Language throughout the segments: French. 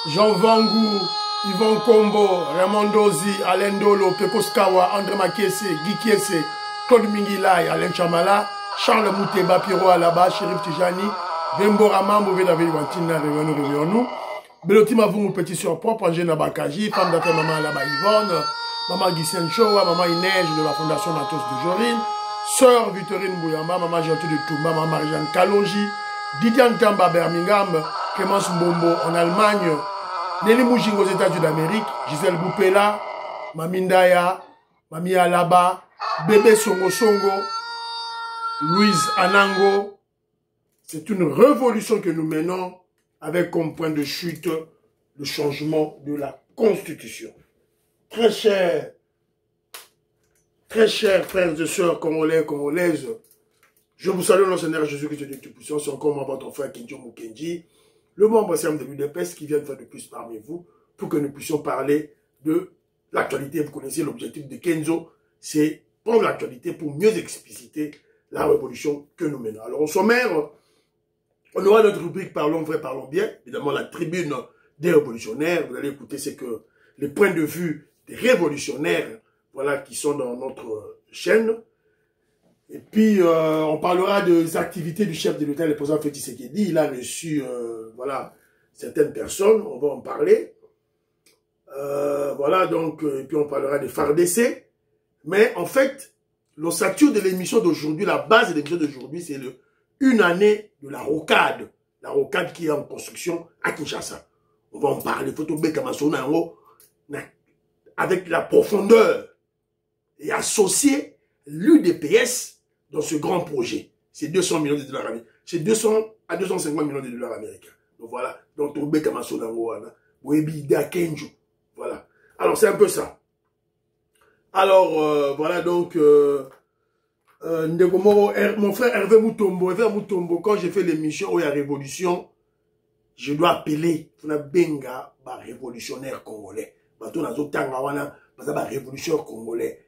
Jean Vangou, Yvon Kombo, Raymond Dozi, Alain Dolo, Pekos Kawa, André Makese, Guy Kiese, Claude Mingilay, Alain Chamala, Charles Mouteba, Piro Alaba, Chérif Tijani, Vembo Rama, Mouvé David Wantina, Réveillons. Belotima Vungou, petit sur propre, Angène Bakaji, femme d'affaires Maman Alaba Yvonne, Maman Guissène Chowa, Maman Inège de la Fondation Matos de Jorine, Sœur Victorine Bouyamba, Maman Gentil de Toumba, Maman Marie-Jeanne Kalonji, Didier Ntamba Birmingham, Clémence Mbombo en Allemagne, Nelly Moujing aux États-Unis d'Amérique, Gisèle Boupela, Mamindaya, Mami Alaba, Bébé Songo Songo, Louise Anango. C'est une révolution que nous menons avec comme point de chute le changement de la Constitution. Très chers frères et sœurs congolais, congolaises, je vous salue dans le Seigneur Jésus-Christ de Tout-Puissant. C'est encore moi, votre frère Kenjo Mukenji, le membre de l'UDPS qui vient de faire de plus parmi vous pour que nous puissions parler de l'actualité. Vous connaissez l'objectif de Kenzo, c'est prendre l'actualité pour mieux expliciter la révolution que nous menons. Alors au sommaire, on aura notre rubrique Parlons vrai, parlons bien. Évidemment, la tribune des révolutionnaires. Vous allez écouter, c'est que les points de vue des révolutionnaires, voilà, qui sont dans notre chaîne. Et puis, on parlera des activités du chef de l'État, le président Félix Tshisekedi. Il a reçu, voilà, certaines personnes. On va en parler. Voilà, donc, et puis on parlera des FARDC. Mais en fait, l'ossature de l'émission d'aujourd'hui, la base de l'émission d'aujourd'hui, c'est une année de la rocade. La rocade qui est en construction à Kinshasa. On va en parler. Avec la profondeur et associer l'UDPS dans ce grand projet. C'est 200 millions de dollars américains. C'est 200 à 250 millions de dollars américains. Donc voilà. Donc, Toubé Kamasonango, Kenjo. Voilà. Alors, c'est un peu ça. Alors, voilà, donc, mon frère Hervé Moutombo, quand j'ai fait l'émission où il y a révolution, je dois appeler Benga, révolutionnaire congolais.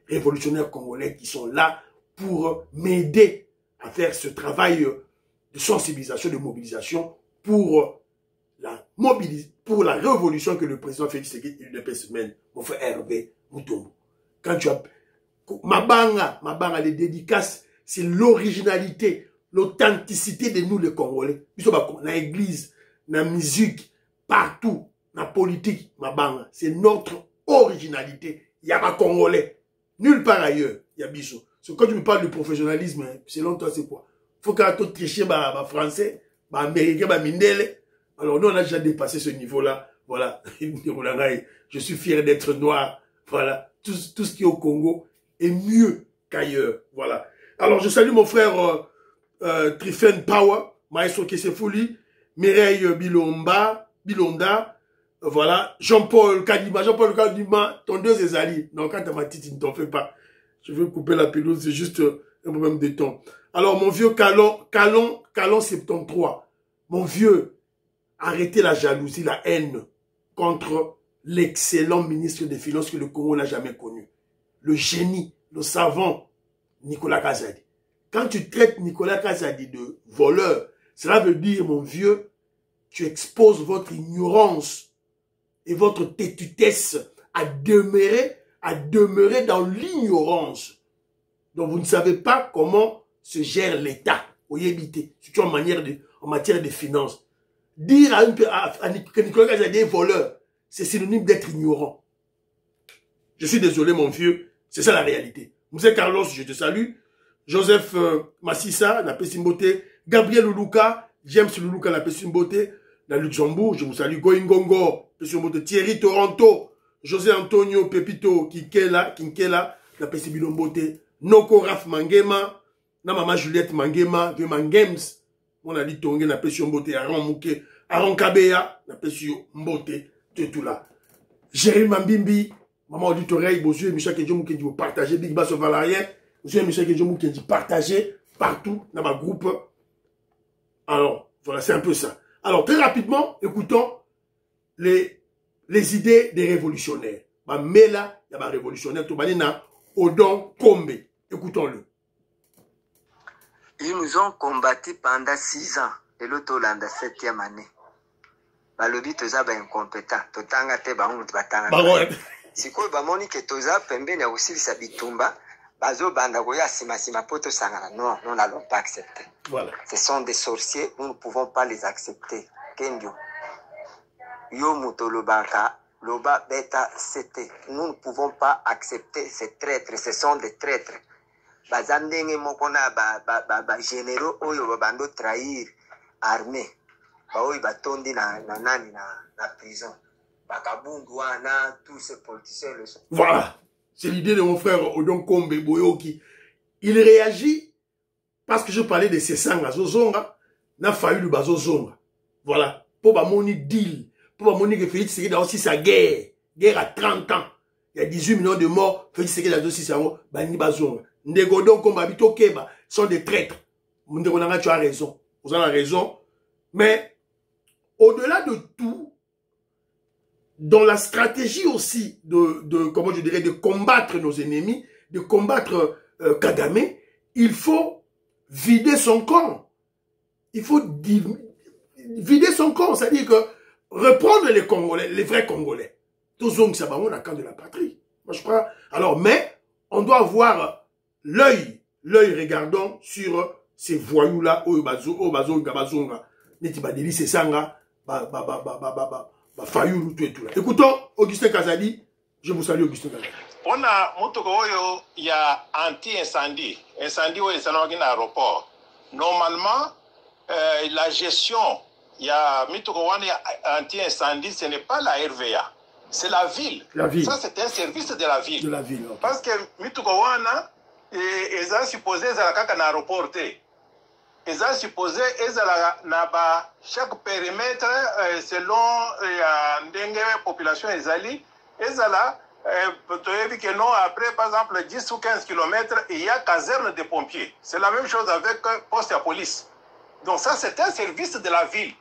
Révolutionnaires congolais qui sont là pour m'aider à faire ce travail de sensibilisation, de mobilisation pour la révolution que le président Félix Tshisekedi mène. Mon frère Hervé Moutombo. Quand tu as Mabanga, les dédicaces, c'est l'originalité, l'authenticité de nous les Congolais. Dans l'église, dans la musique, partout, dans la politique, Mabanga, c'est notre originalité. Il n'y a pas Congolais. Nulle part ailleurs, il y a Bissot. Quand tu me parles de professionnalisme, selon toi, c'est quoi? Faut qu'à tout tricher, français, américain, mindele. Alors, nous, on a déjà dépassé ce niveau-là. Voilà. Je suis fier d'être noir. Voilà. Tout ce qui est au Congo est mieux qu'ailleurs. Voilà. Alors, je salue mon frère Trifen Power, Maestro Kesefoli, Mireille Bilonda, voilà, Jean-Paul Kadima, tondeuse et Ali. Non, quand t'as ma petite, ne t'en fais pas. Je veux couper la pelouse, c'est juste un problème de temps. Alors, mon vieux Calon 73, mon vieux, arrêtez la jalousie, la haine contre l'excellent ministre des Finances que le Congo n'a jamais connu. Le génie, le savant, Nicolas Kazadi. Quand tu traites Nicolas Kazadi de voleur, cela veut dire, mon vieux, tu exposes votre ignorance et votre têtutesse à demeurer dans l'ignorance. Donc vous ne savez pas comment se gère l'État. Surtout en matière de finances. Dire que Nicolas Kazadi est voleur, c'est synonyme d'être ignorant. Je suis désolé, mon vieux, c'est ça la réalité. Monsieur Carlos, je te salue. Joseph Massissa, la Pessimboté. Gabriel Luluka, James Luluka, la Pessimboté. La Luxembourg, je vous salue. Goingongo, Pessimboté. Thierry Toronto. José Antonio Pepito, Kinkela, la Pessimboté. Noko Raf Mangema. Na Maman Juliette Mangema, Mangems. On a dit Tongue, la Pessimboté. Aaron Mouké. Aaron Kabeya, la Pessimboté. Tout là. Jérémy Mambimbi. Maman auditoreille, Bosué, Michel Kedjomou qui dit vous partagez, Big Bass Valarien, Bosué, Michel Kedjomou qui dit partagez partout dans ma groupe. Alors, voilà, c'est un peu ça. Alors, très rapidement, écoutons les idées des révolutionnaires. Mais là, il y a un révolutionnaire, Tobalina, Odon Kombe. Écoutons-le. Ils nous ont combattu pendant 6 ans, et l'autre, 7e année. balobi toza ba incompétent totanga te bango batanga sikoyo bamoni ke toza pembeni ya kosilisa bitumba bazobanda koya sima po tosangana. Non, nous n'allons pas accepter. Voilà. Ce sont des sorciers, nous ne pouvons pas les accepter. Kendio yo mutolobaka loba beta c'était, nous ne pouvons pas accepter ces traîtres, ce sont des traîtres. Bazandenge mokona ba généraux oyo bando trahir armée baoyi batondi na prison bakabundu wana tous ces politiciens le sont. Voilà, c'est l'idée de mon frère Odon Kombe Boyoki. Il réagit parce que je parlais de ces sangs à Zozonga, n'a fallu le bazozonga. Voilà, pour ba moni deal, pour ba moni que Félix Tshisekedi a aussi sa guerre à 30 ans. Il y a 18 millions de morts, Félix Tshisekedi a aussi sa mort, bani bazonga. Ndegodon Kombe Abito Keba sont des traîtres. Mundekonanga, tu as raison, vous avez raison, mais au-delà de tout, dans la stratégie aussi comment je dirais, de combattre nos ennemis, de combattre Kagame, il faut vider son camp. Il faut vider son camp, c'est-à-dire que reprendre les Congolais, les vrais Congolais. Tous ceux qui sont à camp de la patrie. Moi, je crois. Alors, mais, on doit avoir l'œil regardant sur ces voyous-là, Fayulu, tout et tout là. Écoutons Augustin Kazadi. Je vous salue, Augustin Kazadi. On a il y a anti-incendie. Incendie au aéroport. Normalement, la gestion, il y a anti-incendie, ce n'est pas la RVA. C'est la ville. La ville. Ça, c'est un service de la ville. De la ville. Okay. Parce que Mitukowana, ils ont supposé que l'aéroport. Ils ont supposé que chaque périmètre, selon la population, ils allaient, après, par exemple, 10 ou 15 km, il y a caserne de pompiers. C'est la même chose avec poste de police. Donc ça, c'est un service de la ville.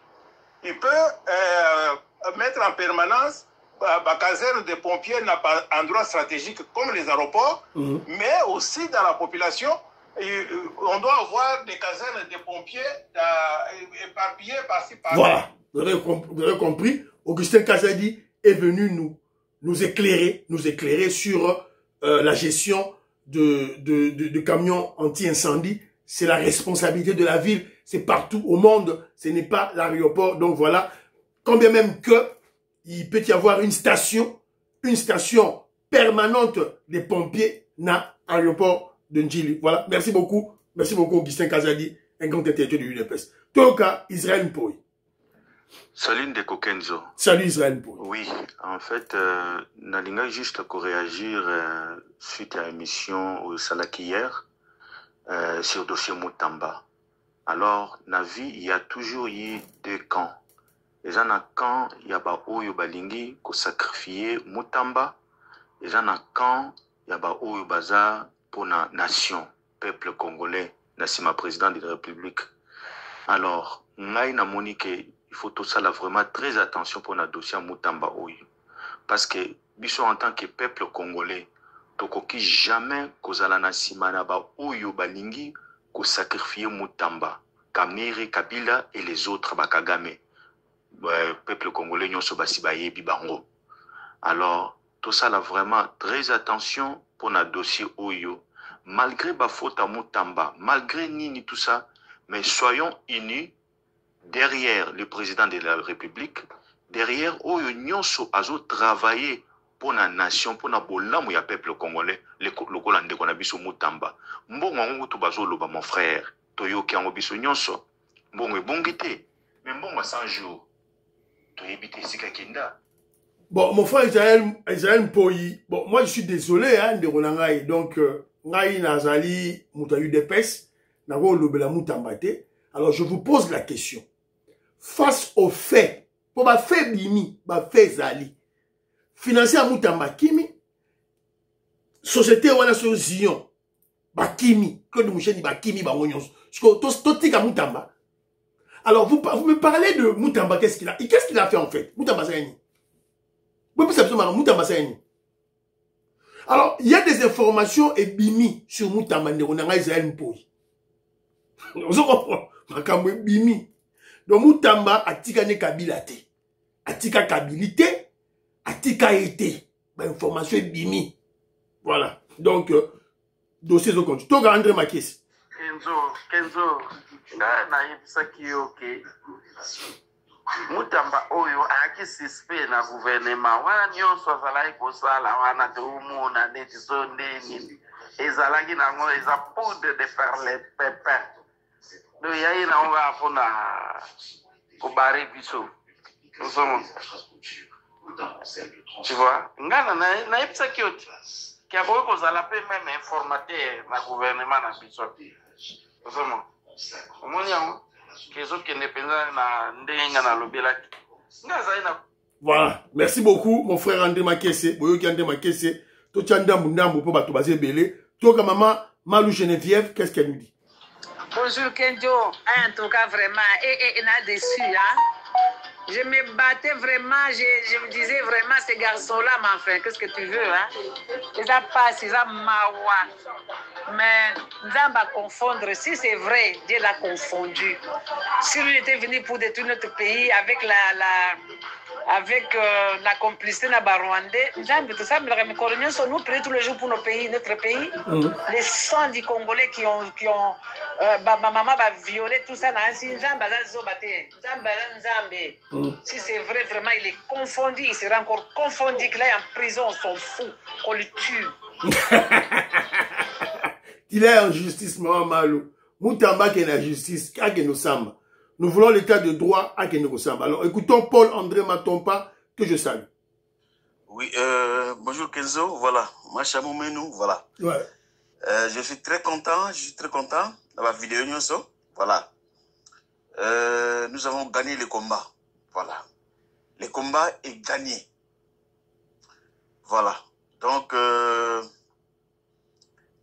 Il peut mettre en permanence la caserne de pompiers n'a pas un endroit stratégique comme les aéroports, mais aussi dans la population. On doit avoir des casernes de pompiers éparpillées par-ci par-là. Voilà, vous avez compris. Augustin Kazadi est venu nous éclairer sur la gestion de camions anti-incendie. C'est la responsabilité de la ville. C'est partout au monde. Ce n'est pas l'aéroport. Donc voilà, quand bien même que il peut y avoir une station permanente des pompiers dans l'aéroport de Ndjili. Voilà, merci beaucoup Augustin Kazadi, un grand intellectuel de l'UNEPES. Toka Israël Mpoy. Salut Ndeko Kenzo. Salut Israël Mpoy. Oui, en fait, Nalinga juste pour réagir suite à l'émission au Salaki hier sur le dossier Moutamba. Alors, na vie, il y a toujours eu deux camps. Les gens à camp, il y a Oyo Balingi qui sacrifié Moutamba. Les gens à camp, il y a Oyo Baza pour la nation, peuple congolais, Nassima président de la République. Alors, Ngaï na monique, il faut tout ça là vraiment très attention pour notre dossier Moutamba Oyo. Parce que, biso en tant que peuple congolais, tokoki jamais kozala Nassima na ba Oyo Balingi qui sacrifié Moutamba, Kamere, Kabila et les autres, Bakagame. Peuple congolais nyonso basi bayebi bango. Alors tout ça là vraiment très attention pour notre dossier Oyo, malgré ba faute à Moutamba, malgré nini tout ça, mais soyons unis derrière le président de la République, derrière Oyo nyonso azo travailler pour la nation, pour la bolamu ya peuple congolais, le kolande kona biso Moutamba. Mbongo ngo to bazo loba mon frère, toyoki ngo biso nyonso. Mbongo ebongite, mais mbongo 100 jours. Bon, mon frère Israël Mpoyi, bon, moi je suis désolé, hein, de Ronangaï, donc, Ngaï Nazali, Moutayu Depes, Nago Lobela Moutambate. Alors, je vous pose la question. Face aux faits, pour ma fait Bimi, ma fait Zali, financer à Moutamba Kimi, société wana so Zion, Bakimi, Claude Moucheni, Bakimi, Bangonyons, Totika Moutamba. Alors, vous me parlez de Moutamba, qu'est-ce qu'il a? Et qu'est-ce qu'il a fait en fait? Moutamba Sayani. Moutamba Sayani. Alors, il y a des informations et bimi sur Moutamba, Nderonanga Israël Mpoyi. Vous comprenez? Makambo bimi. Donc, Moutamba a tigane Kabila te. atika kabilité, atika été. Information est bimi. Voilà. Donc, dossier au compte. Toga André Makis. Kenzo, na yebisaki yo ke Mutamba oyo ayaki suspect na gouvernement wana nyonso azalaki kosala wana te omona neti so ndeni ezalaki nango eza poudre de faire les pépins do yayi nango mpona kobare biso osomo tu vois ngana nayebisaki yo te ke akoki kozala mpe meme informateur na gouvernement na biso osomo omoni yango voilà, merci beaucoup mon frère André Makese, Boyoki André Makese, Tochanda Mundambo pour Batobazé Belé, Toka maman Malou Geneviève, qu'est-ce qu'elle nous dit? Bonjour Kenjo, en tout cas vraiment, et n'a déçu, hein. Je me battais vraiment, je me disais vraiment, ces garçons-là, mais enfin, qu'est-ce que tu veux, hein? Ils ont passé, ils ont mawa. Mais nous allons confondre. Si c'est vrai, Dieu l'a confondu. Si lui était venu pour détruire notre pays avec la complicité de Rwandais, nous allons tout ça, mais nous prions tous les jours pour notre pays. Les sangs du Congolais qui ont maman va violer tout ça. Si c'est vrai, vraiment, il est confondu. Il sera encore confondu qu'il est en prison, on s'en fout, qu'on le tue. Il est en justice, maman Malou. Moutamba qui est en justice, nous voulons l'état de droit à Kenosamba. Alors écoutons Paul-André Matompa, que je salue. Oui, bonjour Kenzo, voilà. Machamou Menou, voilà. Ouais. Je suis très content de la vidéo, voilà. Nous avons gagné le combat, voilà. Le combat est gagné. Voilà. Donc,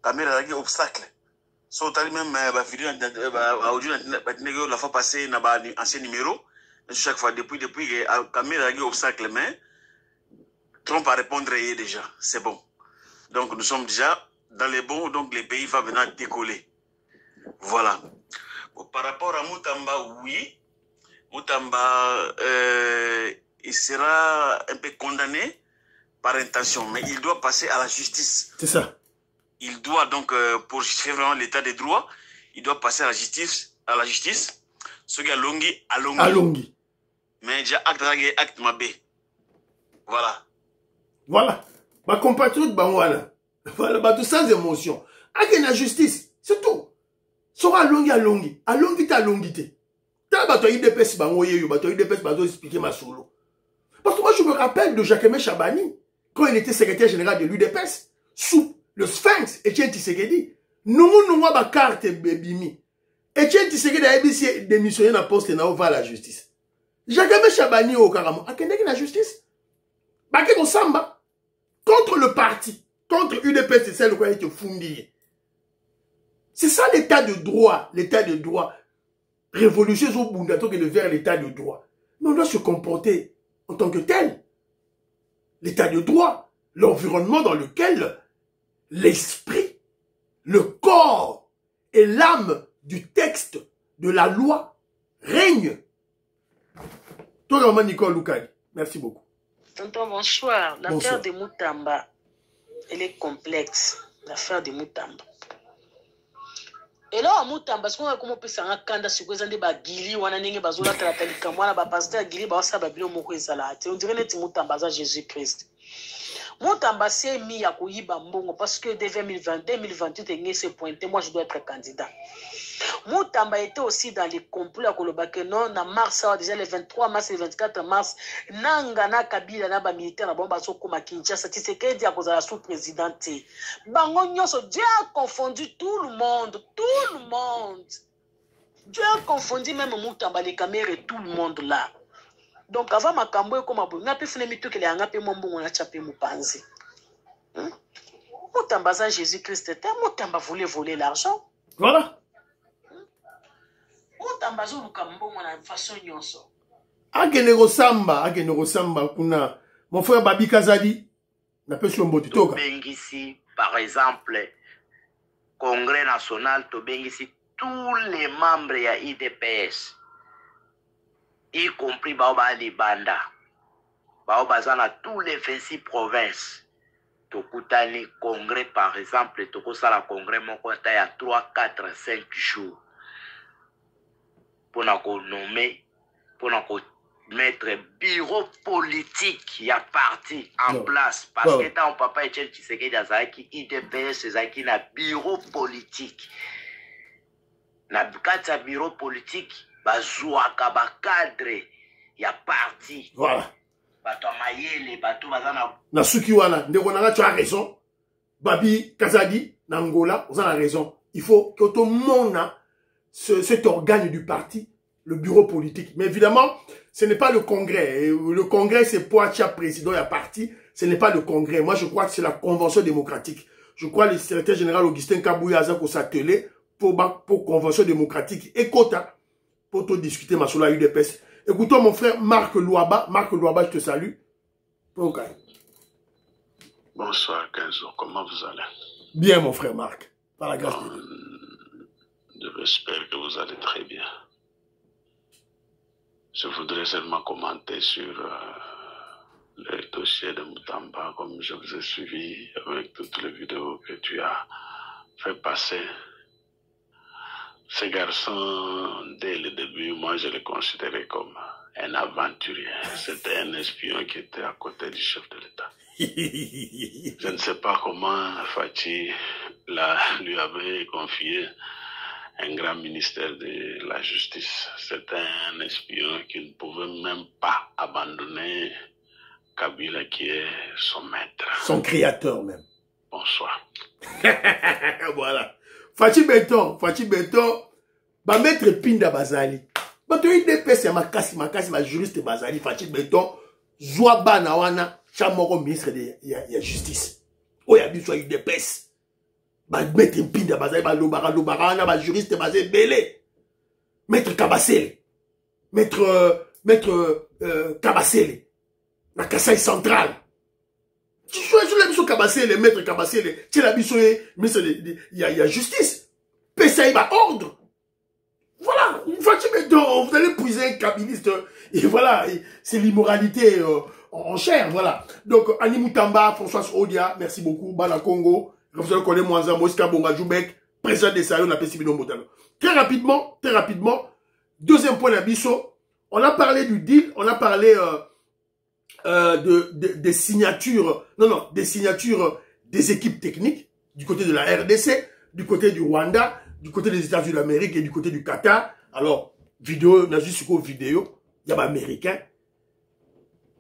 caméra a obstacle. So, même la vidéo, la fois passée, n'a pas ancien numéro. Chaque fois, depuis, la caméra a obstacle, mais Trump a répondre déjà. C'est bon. Donc, nous sommes déjà dans les bons, donc le pays va venir décoller. Voilà. Bon, par rapport à Moutamba, oui. Moutamba, il sera un peu condamné par intention, mais il doit passer à la justice. C'est ça. Il doit donc, pour justifier vraiment l'état des droits, il doit passer à la justice. Ce qui a longi, à longi. Mais déjà, acte mabé. Voilà. Voilà. Ma compatriote, voilà. Voilà, tout sans émotion. Avec la justice, c'est tout. Sera à longi. À longité. T'as bateau IDPS, bateau IDPS, bateau expliquer ma solo. Parce que moi, je me rappelle de Jacques Chabani, quand il était secrétaire général de l'UDPS, sous le Sphinx, Etienne Tshisekedi. Nous ba carte bébimi. Etienne Tshisekedi a démissionné dans le poste et va à la justice. Jacques Chabani au Karamo, a qu'est-ce la justice? Baké ko samba contre le parti, contre UDPS, c'est celle qui a été fondée. C'est ça l'état de droit, Révolution au Bundato qui est vers l'état de droit. Mais on doit se comporter en tant que tel. L'état de droit, l'environnement dans lequel l'esprit, le corps et l'âme du texte de la loi règnent. Toi, Nicole Loukali, merci beaucoup. Tonton, bonsoir. L'affaire de Moutamba, elle est complexe. L'affaire de Moutamba. Et là, Moutamba, parce qu'on a comment peut s'en rendre sur quoi ils ont Gili, on a n'engagé bazola tratalika, moi na pasteur Gili, bah ça babilo moko ezala. On dirait net Moutamba ça Jésus-Christ. Moutamba s'est mis à Kouyiba Mbongo parce que dès 2028, il s'est pointé. Moi, je dois être candidat. Moutamba était aussi dans les complots à Kolobake. Non, en mars, déjà le 23 mars et le 24 mars, Nangana Kabila, Naba militaire, na bomba soko ma Kinshasa, Tshisekedi à cause de la sous-présidente. Bango Nyonso, Dieu a confondu tout le monde. Dieu a confondu même Moutamba, les caméras et tout le monde là. Donc avant ma cambo comme abou n'a pu finir tout que les anga pe mombo on a chapé Mupanzi. Moutamba ça Jésus-Christ était Moutamba voulait voler l'argent. Voilà. Moutamba zo lukambo na façon nyonso. Agenero samba kuna mon frère Babi Kazadi n'a pas sur mboti toka. Bengisi par exemple Congrès national to bengisi tous les membres ya IDPS. Y compris Baoba Libanda. bao baza na tous les 26 provinces tokutani congrès par exemple tokosala congrès moko ata ya 3 4 5 jours pona ko nommer pona ko mettre bureau politique ya parti en place parce que tant papa Etienne Tshisekedi azalaki IDPS ezalaki na bureau politique na kati ya bureau politique bazwaka bakadre ya parti voilà bato mayele bato bazana na suki wana ndeko nanga tu as raison Babi Kazadi na Angola vous avez raison il faut que tout le monde cet organe du parti le bureau politique mais évidemment ce n'est pas le congrès. Le congrès, c'est Poatia, président et parti. Ce n'est pas le congrès. Moi, je crois que c'est la convention démocratique. Je crois que le secrétaire général Augustin Kabouya a s'atteler pour convention démocratique. Et Kota, pour tout discuter, ma sola UDPS. Écoutons mon frère Marc Louaba. Marc Louaba, je te salue. Okay. Bonsoir, Kenzo. Comment vous allez? Bien, mon frère Marc. Par la grâce de Dieu. J'espère que vous allez très bien. Je voudrais seulement commenter sur le dossier de Moutamba, comme je vous ai suivi avec toutes les vidéos que tu as fait passer. Ce garçon, dès le début, moi je le considérais comme un aventurier. C'était un espion qui était à côté du chef de l'État. Je ne sais pas comment Fachi lui avait confié un grand ministère de la justice. C'était un espion qui ne pouvait même pas abandonner Kabila qui est son maître. Son créateur même. Bonsoir. Voilà. Fachi Beton, ba maître Pinda Bazali. Ba to IDPS ya makasi ba juriste Bazali Fachi Beton, Zouaba na wana chamoko ministre de ya justice. Oya biso IDPS. Ba maître Pinda Bazali ba lobara na ba juriste bazé belé. Maître Kabasele. Maître Kabasele. Na Kasai central. Tu choisis la mission Kabasele, maître Kabasele, tu la mission ministre il y a justice. PSA va ordre. Voilà, vous allez puiser un cabiniste et voilà, c'est l'immoralité en chair, voilà. Donc Annie Moutamba, François Odia, merci beaucoup, Bala Congo. Vous allez connaître Mouanza, Moska Bonga Joubek, président des Sayo, la Pessibino Moutano. Très rapidement, deuxième point d'Abisso, on a parlé du deal, on a parlé des signatures, des signatures des équipes techniques, du côté de la RDC, du côté du Rwanda, du côté des États-Unis d'Amérique et du côté du Qatar. Alors, vidéo, on a juste une vidéo, il y a américain,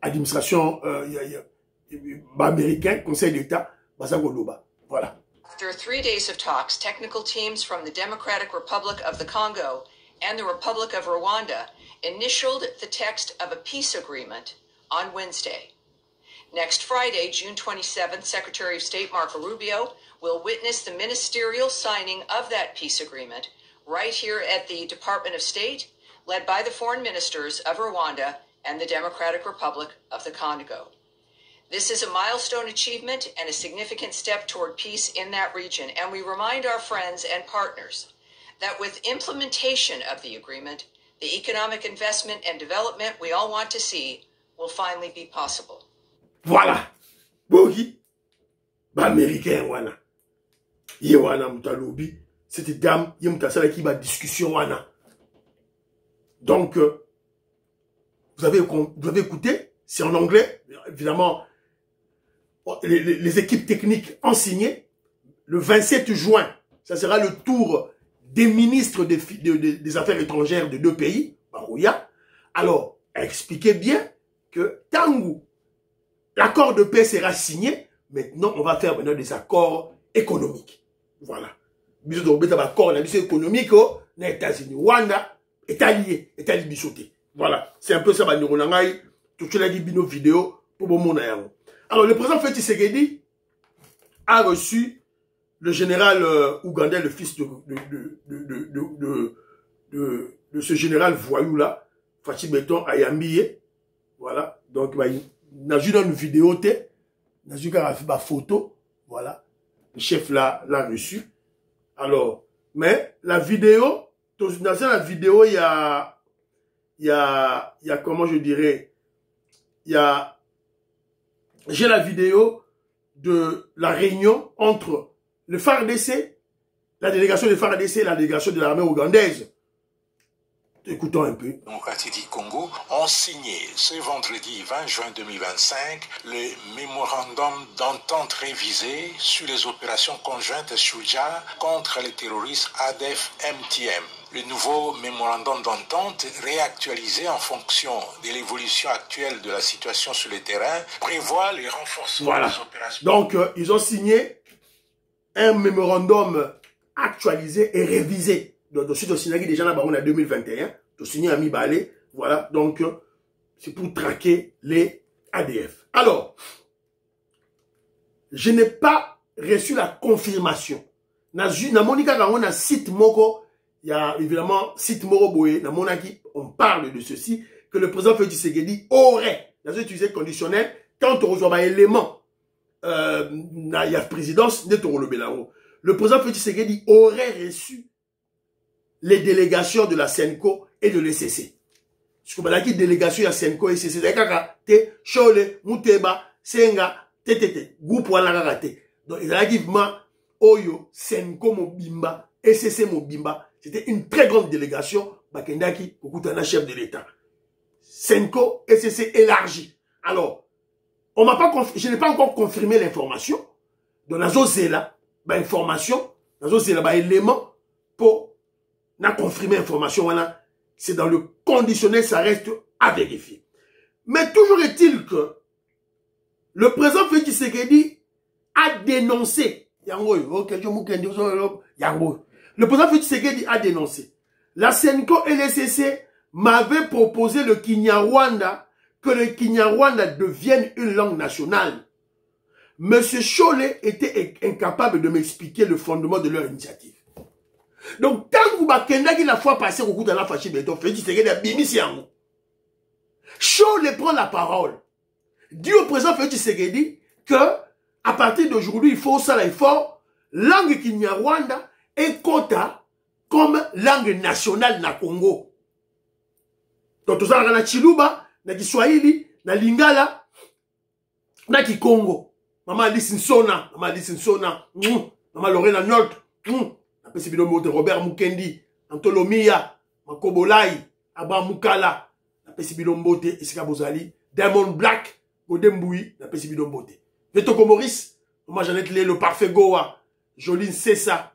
administration, américain, conseil d'État, voilà. After 3 days of talks, technical teams from the Democratic Republic of the Congo and the Republic of Rwanda initialed the text of a peace agreement on Wednesday. Next Friday, June 27th, Secretary of State Marco Rubio will witness the ministerial signing of that peace agreement right here at the Department of State, led by the foreign ministers of Rwanda and the Democratic Republic of the Congo. This is a milestone achievement and a significant step toward peace in that region, and we remind our friends and partners that with implementation of the agreement, the economic investment and development we all want to see will finally be possible. Voilà. Bogi. Ba américain wana. Ye wana mutalobi. Cette dame, ye mutasala qui ba discussion wana. Donc, vous avez écouté, c'est en anglais, évidemment, les équipes techniques ont signé. Le 27 juin, ça sera le tour des ministres des Affaires étrangères de deux pays, Barouya. Alors, expliquez bien que Tangu, l'accord de paix sera signé. Maintenant, on va faire des accords économiques. Voilà. Bisous de accord, la mission économique, les États-Unis, Rwanda, est allié bisoté. Voilà. C'est un peu ça, tout ce qui bino vidéo pour mon monde. Alors, le président Félix Tshisekedi a reçu le général ougandais, le fils de ce général voyou-là, Fachi Beton Ayambiye. Voilà. Donc, il a vu dans une vidéo, il a vu une photo. Voilà. Le chef l'a reçu. Alors, mais la vidéo, dans la vidéo, il y a comment je dirais, il y a j'ai la vidéo de la réunion entre le FARDC, la délégation du FARDC et la délégation de l'armée ougandaise. Écoutons un peu. Démocratie du Congo ont signé ce vendredi 20 juin 2025 le mémorandum d'entente révisé sur les opérations conjointes Shuja contre les terroristes ADF-MTM. Le nouveau mémorandum d'entente, réactualisé en fonction de l'évolution actuelle de la situation sur le terrain, prévoit les renforcements des opérations. Donc, ils ont signé un mémorandum actualisé et révisé. Donc, dossier de Sinagi déjà là-bas, on a 2021. De signer à Mibalé. Voilà. Donc, c'est pour traquer les ADF. Alors, je n'ai pas reçu la confirmation. Na Monika, on a site Moko. Il y a évidemment site Moro Boé. Na Monaki, on parle de ceci. Que le président Félix Tshisekedi aurait, dans un utilisé conditionnel, quand on reçoit un élément, il y a présidence, le président Félix Tshisekedi aurait reçu les délégations de la SENCO et de l'ECC. Parce que la délégation de la SENCO et l'ECC, c'est Chole, Mouteba, Senga, Tétété, groupe Wanagagate. Donc, il y a vraiment Oyo, SENCO Mobimba, ECC Mobimba. C'était une très grande délégation, Bakendaki, Kokutana, chef de l'État. SENCO, ECC élargi. Alors, je n'ai pas encore confirmé l'information. Donc, la Zozela, information, la Zozela, élément pour n'a confirmé l'information, voilà, c'est dans le conditionnel, ça reste à vérifier. Mais toujours est-il que le président Félix Tshisekedi a dénoncé, le président Félix Tshisekedi a dénoncé, la SENCO et l'ECC m'avaient proposé le Kinyarwanda, que le Kinyarwanda devienne une langue nationale. Monsieur Cholet était incapable de m'expliquer le fondement de leur initiative. Donc, tant que vous avez la fois passée au coup de la fâchée, Félix Tshisekedi a bimisi yango. Cholet prend la parole. Dit au président Félix Tshisekedi que, à partir d'aujourd'hui, il faut ça l'effort, langue Kinyarwanda et quota comme langue nationale na Congo. Donc, tout ça, on a Chiluba, na Kiswahili, na Lingala, na Kikongo. Maman Alice Nsona, maman Lorena Nolt, Robert Mukendi, Antolomia, Makobolai, Abba Mukala, Mbote, Isikabozali, Diamond Black, Godemboui, Mbote. Vetoko Maurice, Maman Jeannette Lé, le parfait Goa, Joline Sessa,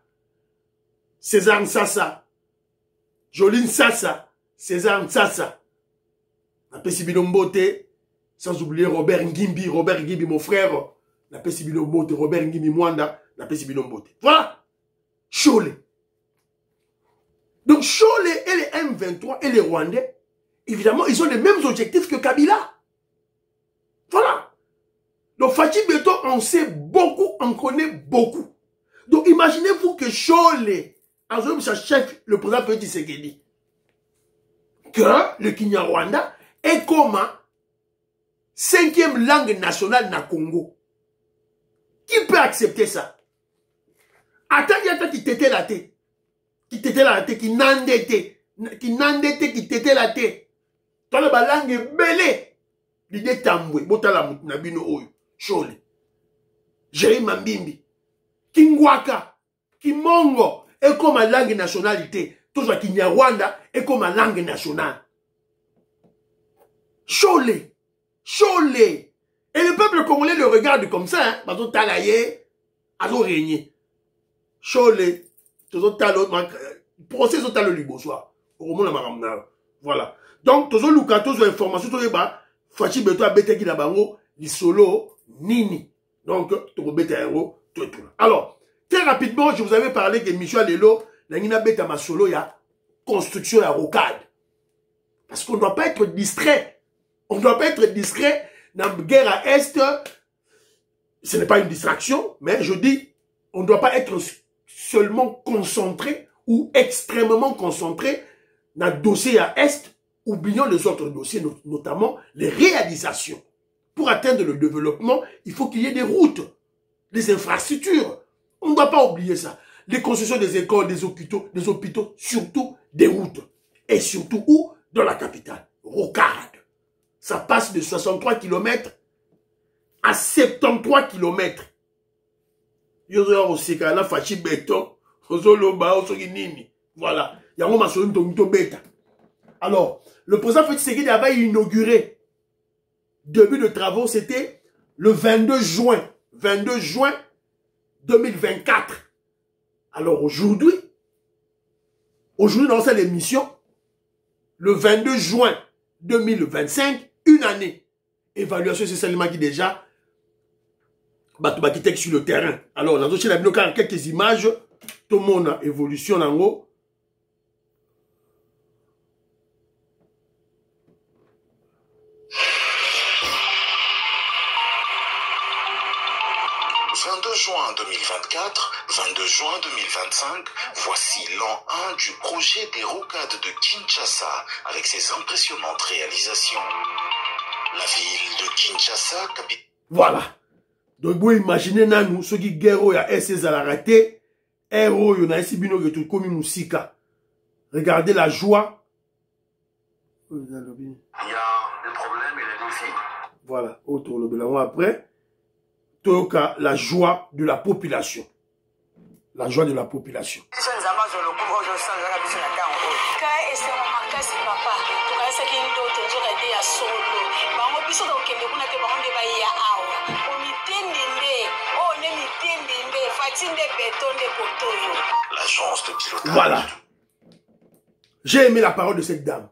César Nsassa, Joline Sassa, César Nsassa, Mbote, sans oublier Robert Ngimbi, mon frère, Mbote, Robert Ngimbi Mwanda, Mbote. Voilà. Cholet. Donc Cholet et les M23 et les Rwandais, évidemment, ils ont les mêmes objectifs que Kabila. Voilà. Donc Fachi Beto en sait beaucoup, en connaît beaucoup. Donc imaginez-vous que Cholet, en sa chef, le président Félix Tshisekedi, que le Kinyarwanda est comme 5e langue nationale na Congo. Qui peut accepter ça? Attends, qui t'était la tête. Qui t'était la tête, qui n'endettait. Qui t'était la tête. Toi, la langue est belle. L'idée tamboué. Botala nabino oyo. Chole. Jérémy Mambimbi. Kingwaka. Kimongo. Et comme la langue nationalité. Tout ça, Kinyarwanda. Et comme la langue nationale. Chole. Chole. Et le peuple congolais le regarde comme ça. Hein. Parce que talaye. Azo régné. Cholet, procès au talo libosoir. Voilà. Donc, tozo luka, tozo information, tozo ba, Fachi Beto a bete ki la bango, li solo, nini. Donc, tozo bete a yango, tout. Alors, très rapidement, je vous avais parlé que Michel Lelo, n'a bete ma solo, il y a construction à rocade. Parce qu'on ne doit pas être distrait. On ne doit pas être distrait dans la guerre à Est. Ce n'est pas une distraction, mais je dis, on ne doit pas être seulement concentré ou extrêmement concentré dans le dossier à Est, oublions les autres dossiers, notamment les réalisations. Pour atteindre le développement, il faut qu'il y ait des routes, des infrastructures. On ne doit pas oublier ça. Les constructions des écoles, des hôpitaux, surtout des routes. Et surtout où? Dans la capitale. Rocade. Ça passe de 63 km à 73 km. Yozo osika na fachi beton, ozoloba osoginini. Voilà. Yango masoni to beta. Alors, le président Félix Tshisekedi avait inauguré début de travaux, c'était le 22 juin 2024. Alors aujourd'hui, dans cette émission, le 22 juin 2025, une année. Évaluation, c'est seulement qui déjà qui sur le terrain. Alors, dans quelques images, tout le monde a évolution en haut. Juin 2024, 22 juin 2025, voici l'an 1 du projet des rocades de Kinshasa avec ses impressionnantes réalisations. La ville de Kinshasa, capitale... Voilà. Donc, vous imaginez, nous, ceux qui guerrent à SS à la raté, héros, il y a un sibino qui est comme une musica. Regardez la joie. Il y a des problèmes et des défis. Voilà. Autour de là, après. La joie de la population. La joie de la population. Voilà. J'ai aimé la parole de cette dame.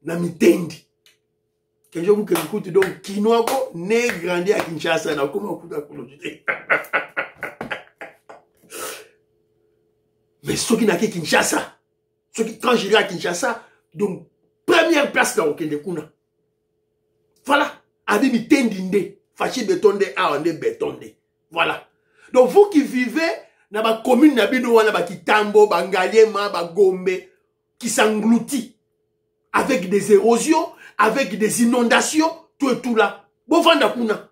Namitendi. Que je vous écoute donc Kinoako né grandi à Kinshasa na comment on peut mais ceux qui n'a que Kinshasa, ceux qui quand j'irai à Kinshasa, donc première place dans Okende Kuna. Voilà, avec mi tendinde, fachi betonde a on betonde. Voilà. Donc vous qui vivez dans la commune Nabino wana ba Kitambo, ba Ngaliema, ba Gombe qui s'engloutit avec des érosions, avec des inondations, tout et tout là. Bon, Vandakuna.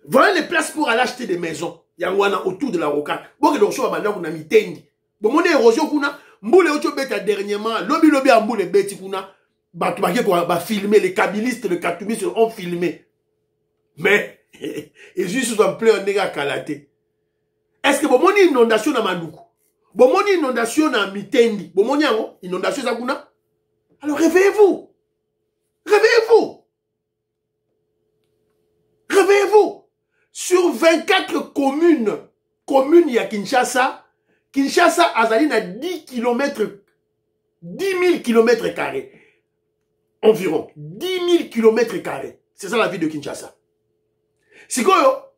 Voilà les places pour aller acheter des maisons. Yangwana autour de la rocade. Bon, que l'on soit maintenant qu'on a mis tendi. Bon, mon érosion kuna, mboule auto bêta dernièrement, lobby à mboule bêti kuna, bah, va filmer, les kabylistes, les katoumistes ont filmé. Mais, et juste en plein néga kalaté. Est-ce que bon, mon inondation na Mandoukou? Bon, mon inondation na Mitendi? Bon, mon inondation na kuna? Alors réveillez-vous. Réveillez-vous. Réveillez-vous. Sur 24 communes il y a Kinshasa Azali na 10 km, 10 000 km carrés. Environ 10 000 km carrés. C'est ça la ville de Kinshasa. C'est quoi?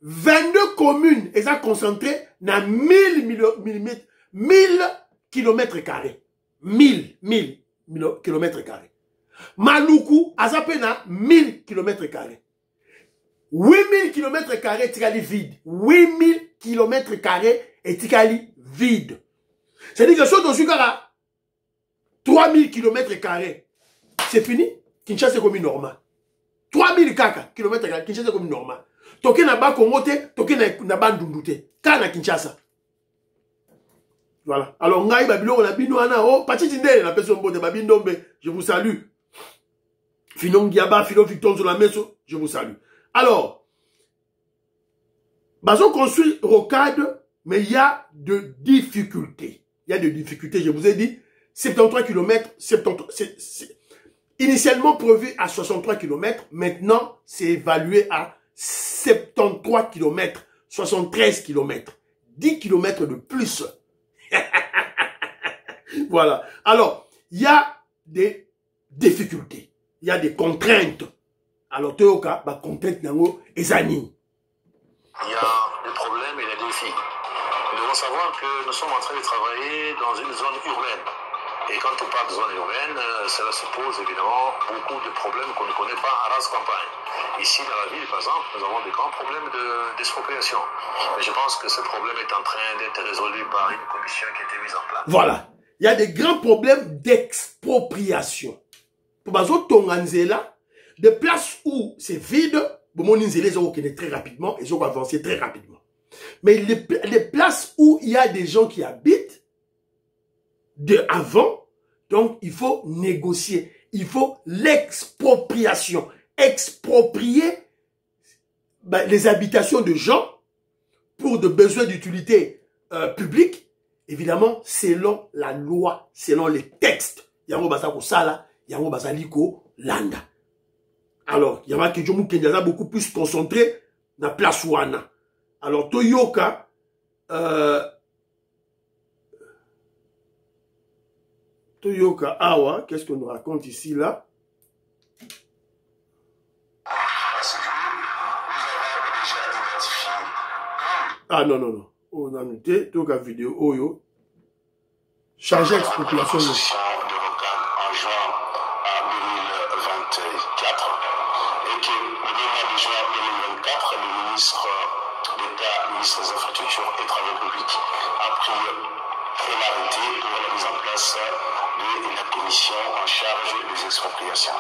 22 communes, elles sont concentrées dans 1000 km carrés. 1000 km carrés. Maluku, azapena 1000 km carrés. 8000 km carrés est vide. 8000 km carrés est vide. C'est-à-dire que si on a 3000 km carrés, c'est fini. Kinshasa est comme une normale. 3000 km carrés, Kinshasa est comme une normale. Toké na ba Kongote, toké na ba Ndundute. Kana Kinshasa. Voilà. Alors, ngai babilo na bino ana oh patiti ndele na personne bote babindombe, je vous salue. Finon Giaba, Philo Victor sur la meso, je vous salue. Alors, bason construit rocade, mais il y a de difficultés. Il y a de difficultés, je vous ai dit 73 km, initialement prévu à 63 km, maintenant c'est évalué à 73 km, 73 km, 10 km de plus. Voilà. Alors, il y a des difficultés. Il y a des contraintes. Alors, tu as des contraintes et zani. Il y a des problèmes et des défis. Nous devons savoir que nous sommes en train de travailler dans une zone urbaine. Et quand on parle de zone urbaine, cela suppose évidemment beaucoup de problèmes qu'on ne connaît pas à race campagne. Ici, dans la ville, par exemple, nous avons des grands problèmes d'expropriation. Mais je pense que ce problème est en train d'être résolu par une commission qui a été mise en place. Voilà. Il y a des grands problèmes d'expropriation. Pour Bazo Tonganzela, des places où c'est vide, bon, les ont très rapidement, ils ont avancé très rapidement. Mais les places où il y a des gens qui habitent de avant, donc il faut négocier. Il faut l'expropriation. Exproprier les habitations de gens pour de besoins d'utilité publique, évidemment, selon la loi, selon les textes. Yango Bazako Sala, Yango Bazaliko Landa. Alors, il y a que Jomu Kenyaza beaucoup plus concentré dans la place Wana. Alors, Toyoka, Toyoka Awa, qu'est-ce qu'on nous raconte ici, là? Ah non, non, non. On a noté, Toyoka vidéo, Oyo. Changer expropriation. De Rocade en juin 2024 et que le mois de juin 2024, le ministre d'État, ministre des Infrastructures et Travaux Publics a pris un arrêté pour la mise en place de la commission en charge des expropriations.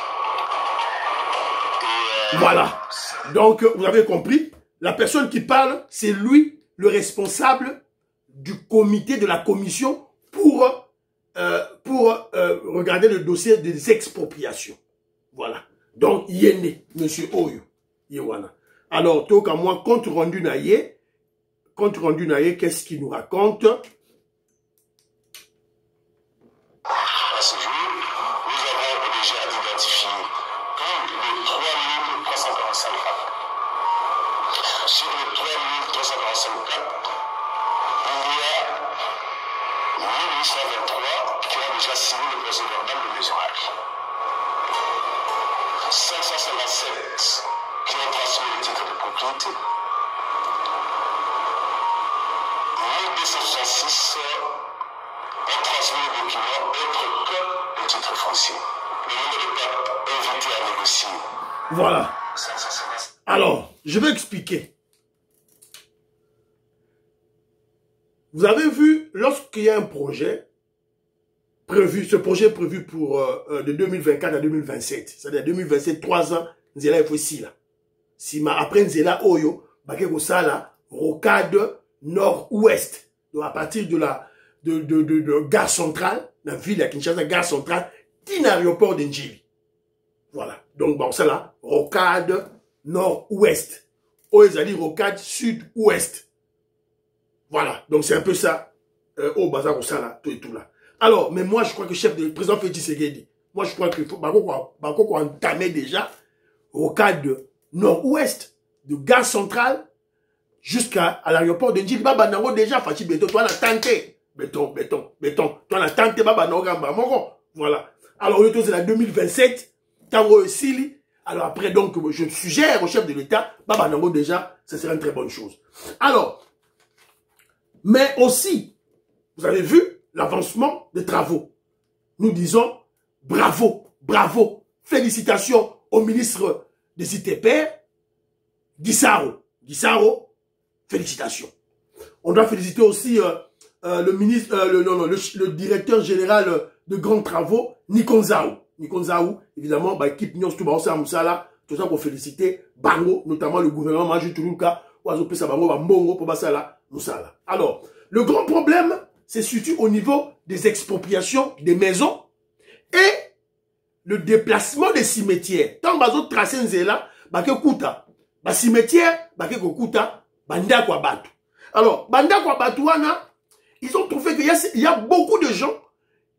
Voilà. Donc, vous avez compris, la personne qui parle, c'est lui, le responsable du comité, de la commission pour regarder le dossier des expropriations. Voilà. Donc, Yéné, monsieur Oyo, Yewana. Alors, donc, à moi, compte rendu naïe, qu'est-ce qu'il nous raconte? À ce jour, nous avons déjà identifié plus de 3345 cas. Sur les 3345 cas, il y a 1823 qui ont déjà signé le procès verbal de mesurage. 557 qui ont transmis le titre de propriété. 1266 ont transmis le document autre que le titre foncier. Le nombre de cas invités à négocier. Voilà. Alors, je vais expliquer. Vous avez vu, lorsqu'il y a un projet prévu, ce projet est prévu pour de 2024 à 2027, c'est-à-dire 2027, 3 ans, Nzela il faut ici là. Si après Nzela Oyo, Bakeko Sala, Rocade nord-ouest, donc à partir de gare centrale, la ville à Kinshasa, gare centrale, tin aéroport d'Njili. Voilà. Donc bon ça là, Rocade nord-ouest. Oezali Rocade sud-ouest. Voilà, donc c'est un peu ça, au bazar au sala, tout et tout là. Alors, mais moi je crois que le président Félix Tshisekedi, moi je crois qu'il faut, Bako entamer déjà au cadre nord-ouest, de gare centrale, jusqu'à l'aéroport de Ndjili, Baba Nango déjà, Fachi Béton, toi la tenté, béton, toi la tenté, Baba Nango Gamba, voilà. Alors, c'est la 2027, Tango Sili, alors après donc, je suggère au chef de l'État, Baba Nango déjà, ça serait une très bonne chose. Alors, mais aussi, vous avez vu l'avancement des travaux. Nous disons bravo, bravo, félicitations au ministre des ITP, Guissaro. Guissaro, félicitations. On doit féliciter aussi le ministre, le directeur général de grands travaux, Nikonzaou. Nikonzaou, évidemment, équipe Nyons Toubaosa Moussala, tout ça pour féliciter Bango, notamment le gouvernement Maju Toulouka, Ouazopé Bango, Mbongo, pour Basala. Alors, le grand problème se situe au niveau des expropriations des maisons et le déplacement des cimetières. Tant que vous tracez Nzela, Kuta, cimetière, Kuta, Banda Kwabatu. Alors, Banda Kwabatu, ils ont trouvé qu'il y a beaucoup de gens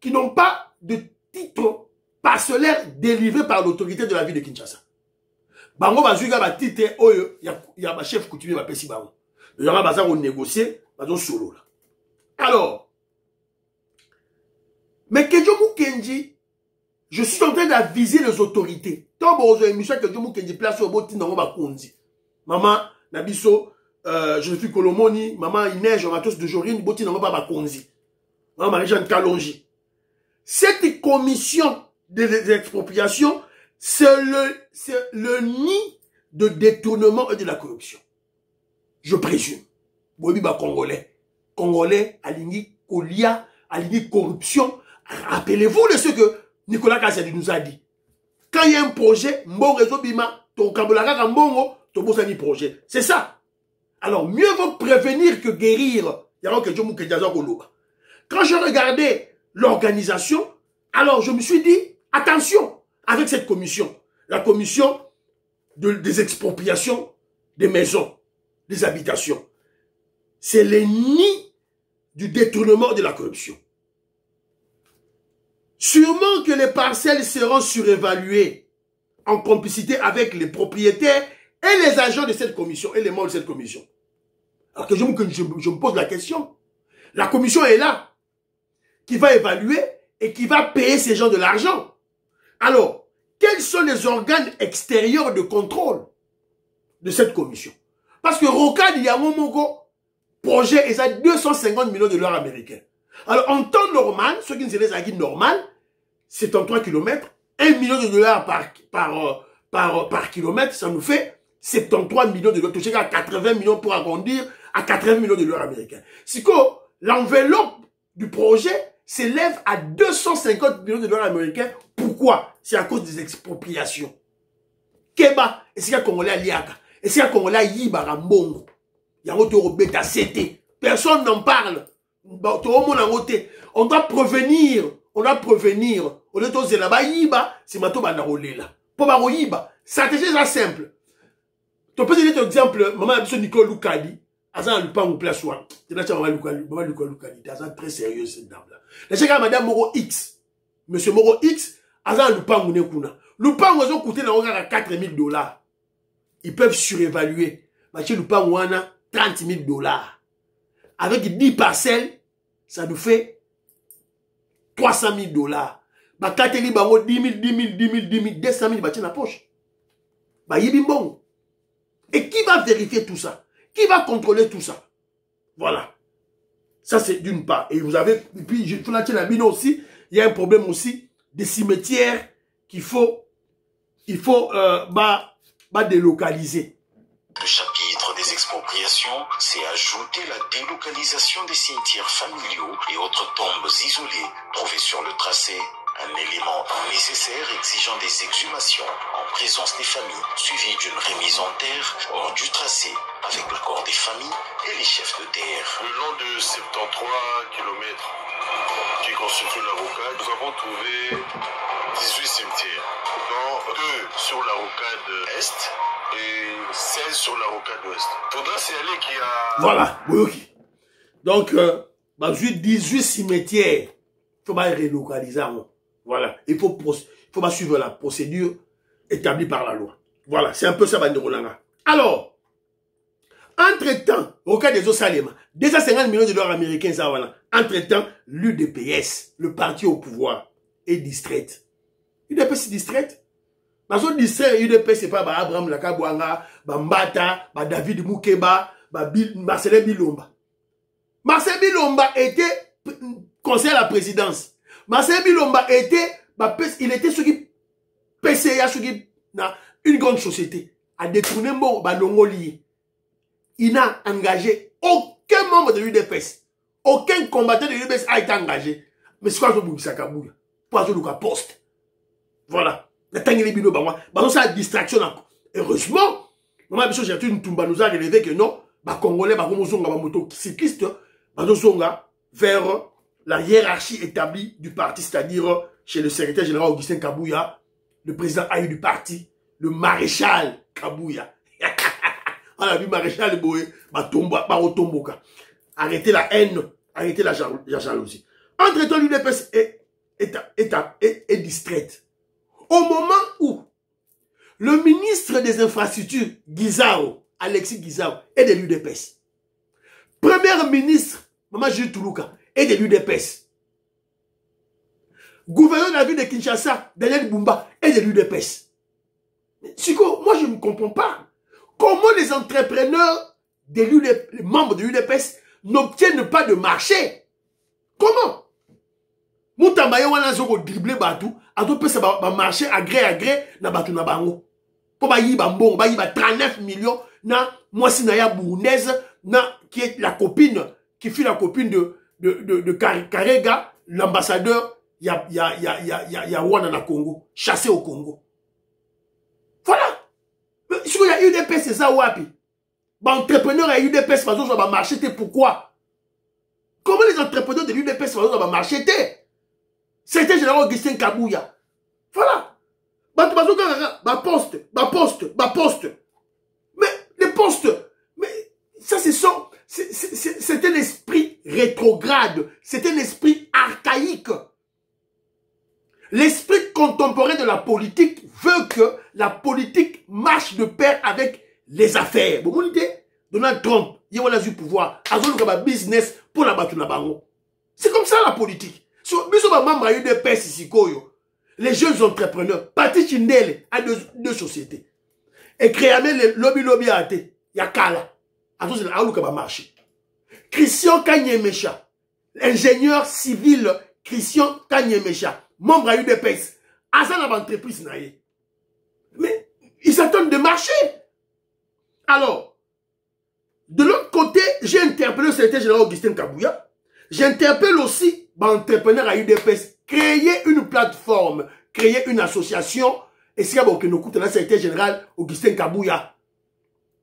qui n'ont pas de titre parcellaire délivré par l'autorité de la ville de Kinshasa. Bango Bazuga ba titre, il y a un chef coutumier, ba pesi Bango. Les gens vont négocier, ils solo là. Alors, mais Kedjomu Kenji, je suis en train d'aviser les autorités. Tant que émission Kedjomu Kenji place au bout de Bakundi. Maman Nabiso, je suis Kolomoni, maman Inès, Matos de Jorine, Boti Nango Bakundi. Maman Marie-Jeanne Kalonji. Cette commission des expropriations, c'est le nid de détournement et de la corruption. Je présume. Bobiba Congolais, aligné Kolia, aligné corruption. Rappelez-vous de ce que Nicolas Kassadi nous a dit. Quand il y a un projet, Mbon Réseau Bima, ton Kabolaka Mbongo, ton Bossani projet. C'est ça. Alors, mieux vaut prévenir que guérir. Quand je regardais l'organisation, alors je me suis dit, attention, avec cette commission, la commission des expropriations des maisons, des habitations. C'est le nid du détournement de la corruption. Sûrement que les parcelles seront surévaluées en complicité avec les propriétaires et les agents de cette commission et les membres de cette commission. Alors que je me pose la question. La commission est là, qui va évaluer et qui va payer ces gens de l'argent. Alors, quels sont les organes extérieurs de contrôle de cette commission? Parce que Rocade, il y a un moment, projet, et ça 250 millions de dollars américains. Alors, en temps normal, ceux qui ne se les acquis normal, c'est 33 km, 1 million de dollars par kilomètre, ça nous fait 73 millions de dollars, touché à 80 millions pour arrondir à 80 millions de dollars américains. C'est que l'enveloppe du projet s'élève à 250 millions de dollars américains. Pourquoi? C'est à cause des expropriations. Keba, et c'est qu'il y a Congolais à Liaka, et c'est qu'il y a Congolais à Yibarambongo. Il y a un autre bêta CT. Personne n'en parle. On doit prévenir. On doit prévenir. On doit dire là-bas, Yiba, c'est ma toba na rolela. Pour ma Yiba, stratégie est simple. Tu peux donner ton exemple, maman a Nicolas Loukadi. Azan Lupango place one. C'est là que maman Loukadi. Azan très sérieux cette dame-là. Là, j'ai madame Moro X. Monsieur Moro X, Azan Lupango Nekuna. Lupango, ils ont coûté à 4 000 $. Ils peuvent surévaluer. Monsieur Lupango, on a 30 000 $. Avec 10 parcelles, ça nous fait 300 000 $. Bah, 4 000 $, 10 000, 10 000, 10 000, 10 000, 200 000, bah, tiens la poche. Bah, bon. Et qui va vérifier tout ça? Qui va contrôler tout ça? Voilà. Ça, c'est d'une part. Et vous avez, et puis, je la tiens la mine aussi, il y a un problème aussi des cimetières qu'il faut, délocaliser. Le chapitre des expropriations, c'est ajouter la délocalisation des cimetières familiaux et autres tombes isolées trouvées sur le tracé. Un élément nécessaire exigeant des exhumations en présence des familles, suivi d'une remise en terre hors du tracé, avec l'accord des familles et les chefs de terre. Le long de 73 km qui constituent la rocade, nous avons trouvé 18 cimetières, dont 2 sur la rocade est et 16 sur la rocade ouest. Il faudra signaler qu'il y a... Voilà, oui. Donc, 18 cimetières, il faut relocaliser. Voilà, il faut suivre la procédure établie par la loi. Voilà, c'est un peu ça, Banderolanga. Alors, entre-temps, au cas des Osalema, 250 millions de $ américains, ça voilà. Entre-temps, l'UDPS, le parti au pouvoir, est distraite. L'UDPS est distraite. Dans son distrait, l'UDPS, c'est pas Abraham Lakabouanga, Mbata, David Moukeba, Marcelin Bilomba. Marcelin Bilomba était conseiller à la présidence. Marcel Bilomba il était sur qui PCA, sur qui une grande société, a détourné Longoli. Il n'a engagé aucun membre de l'UDPS. Aucun combattant de l'UDPS a été engagé. Mais c'est quoi ce Boubissa Kabouya? Pour un poste. Voilà. Ça a distraction. Heureusement, maman, j'ai une tumba nous a relevé que non, Congolais, cycliste, vers la hiérarchie établie du parti, c'est-à-dire chez le secrétaire général Augustin Kabouya, le président AU du parti, le maréchal Kabouya. On a vu maréchal Boé, Barotomboka. Arrêtez la haine, arrêtez la jalousie. Entre-temps, l'UDPS est distraite. Au moment où le ministre des Infrastructures, Guizao, Alexis Guizao, est de l'UDPS. Premier ministre, Maman Jules Toulouka, et de l'UDPS. Gouverneur de la ville de Kinshasa, Daniel Bumba, et de l'UDPS. Moi je ne comprends pas. Comment les entrepreneurs, les membres de l'UDPS, n'obtiennent pas de marché? Comment? Moutambaye wana zoko dribbler batou, ato pesa ba marché à gré na batou na bango. Pour ba yiba mbongo, ba yiba 39 millions na Mwasi Naya Bournaise, qui est la copine, qui fut la copine de Karega, l'ambassadeur, ya Wana na Congo, chassé au Congo. Voilà. Si il y a UDPS, c'est ça, wapi. Bah, entrepreneurs à UDPS, par exemple, ça va marcher, pourquoi? Comment les entrepreneurs de l'UDPS, par exemple, ça va marcher, c'était général Augustin Kabouya. Voilà. Bah, poste. Mais les postes rétrograde, c'est un esprit archaïque. L'esprit contemporain de la politique veut que la politique marche de pair avec les affaires. Bon, Donald Trump, il a eu pouvoir, il a eu business pour la battre. C'est comme ça la politique. Les jeunes entrepreneurs, Patrick Chindele a deux sociétés. Et créer le lobby à il y a Kala. Attention, il y a marché. Christian Kanyemesha, ingénieur civil Christian Kanyemesha, membre à UDPS, à ça l'entreprise. Mais ils attendent de marcher. Alors, de l'autre côté, j'ai interpellé le secrétaire général Augustin Kabouya. J'interpelle aussi l'entrepreneur à UDPS. Créer une plateforme, créer une association. Et c'est que nous coûtons le secrétaire général Augustin Kabouya.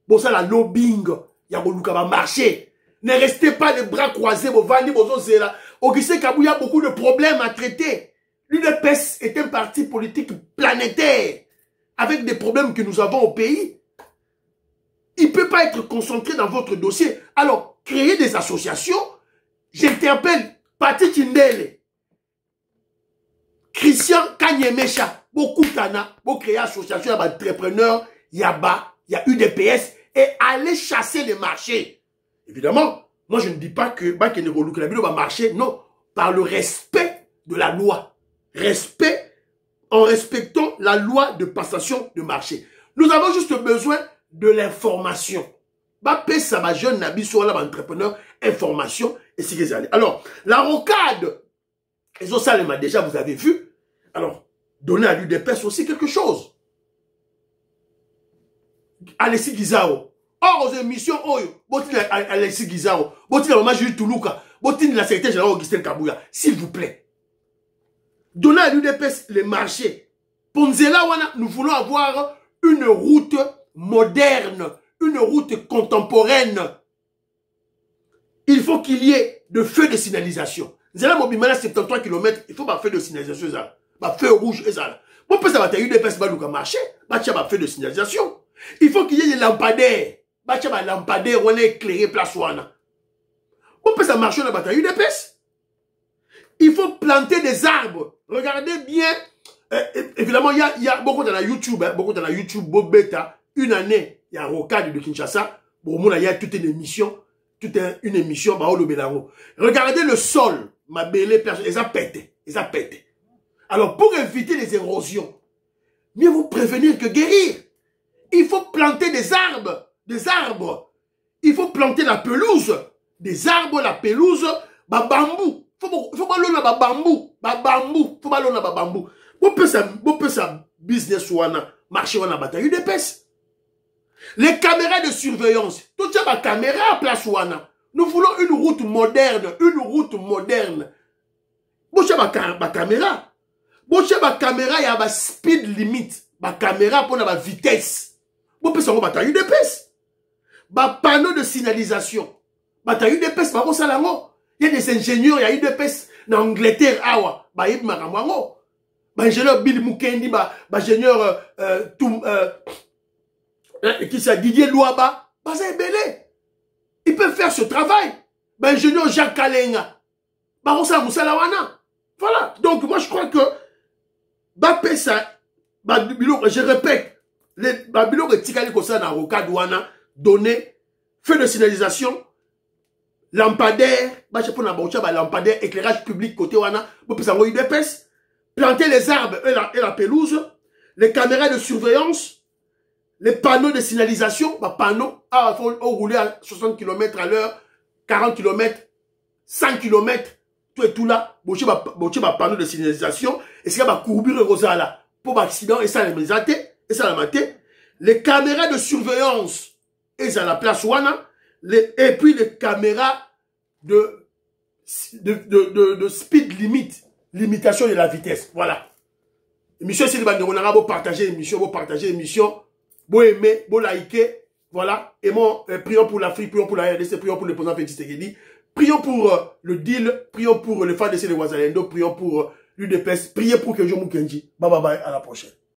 Bon, ça, la lobbying, il y a beaucoup de marché. Ne restez pas les bras croisés, Augustin Kabouya a beaucoup de problèmes à traiter. L'UDPS est un parti politique planétaire, avec des problèmes que nous avons au pays. Il ne peut pas être concentré dans votre dossier. Alors, créez des associations. J'interpelle Patrick Chindele, Christian Kanyemesha, beaucoup d'ana, beaucoup créer association d'entrepreneurs, il y a UDPS, et aller chasser les marchés. Évidemment, moi je ne dis pas que la ville va marcher, non, par le respect de la loi. Respect en respectant la loi de passation de marché. Nous avons juste besoin de l'information. Ça va jeune nabi sur l'entrepreneur, information et ce qu'ils allaient. Alors, la rocade, et ça, déjà, vous avez vu. Alors, donner à l'UDPS aussi quelque chose. Alessi Gizao. Or, aux émissions, Alessi Gizao. Botine la maman Julie Toulouka. Botine la secrétaire générale Augustin Kabouya. S'il vous plaît. Donner à l'UDPS les marchés. Ponzela, nous voulons avoir une route moderne, une route contemporaine. Il faut qu'il y ait de feux de signalisation. Zela Mobimala 73 km, il faut un feu de signalisation. Un feu rouge. Bon, peut ça va être UDPS va marcher. Un feu de signalisation. Il faut qu'il y ait des lampadaires. Un lampadaire, on est éclairé place wana. Bon, peut ça marcher dans la bataille UDPS. Il faut planter des arbres. Regardez bien. Évidemment, il y a beaucoup dans la YouTube. Beaucoup dans la YouTube, Bob Beta. Une année, il y a un rocade de Kinshasa. Bon, il y a toute une émission. Une émission. Regardez le sol. Ma belle personne. Ils ont pété. Alors, pour éviter les érosions, mieux vous prévenir que guérir. Il faut planter des arbres. Il faut planter la pelouse. Des arbres, la pelouse, bambou. Faut pas l'on a bambou. Faut pas l'on a bambou. Vous pouvez ça business ou marché ou bataille UDPS. Les caméras de surveillance. Tout ça, ma caméra à place ou nous voulons une route moderne. Bouchez ma caméra. Bouchez ma caméra, il y a ma speed limit. Ma caméra pour la vitesse. Vous pouvez savoir bataille UDPS. Ma panneau de signalisation. Bataille UDPS, par contre, il y a des ingénieurs, il y a UDPS en Angleterre, ingénieur Bill Mukendi, ingénieur qui s'est Didier Louaba, c'est belé. Ils peuvent faire ce travail. Ingénieur Jacques Kalenga, voilà. Donc moi je crois que je répète, les Babylon de Tikali Kosa na Rokadouana donné feu de signalisation, lampadaire, lampadaire, éclairage public côté wana, planter les arbres et la pelouse, les caméras de surveillance, les panneaux de signalisation, panneaux, il faut rouler à 60 km à l'heure, 40 km, 100 km, tout et tout là, panneau de signalisation, et c'est va courbure rosala pour l'accident, et ça la maté, les caméras de surveillance, et ça la place wana, et puis les caméras de speed limit, limitation de la vitesse. Voilà. Émission, c'est on a beau partager l'émission, beau aimer, beau liker. Voilà. Et moi, prions pour l'Afrique, prions pour la RDC, prions pour le président Félix Tshisekedi, prions pour le deal, prions pour le FADC de Ouazalendo, prions pour l'UDPS, priez pour que je Mukenji. Bye bye bye, à la prochaine.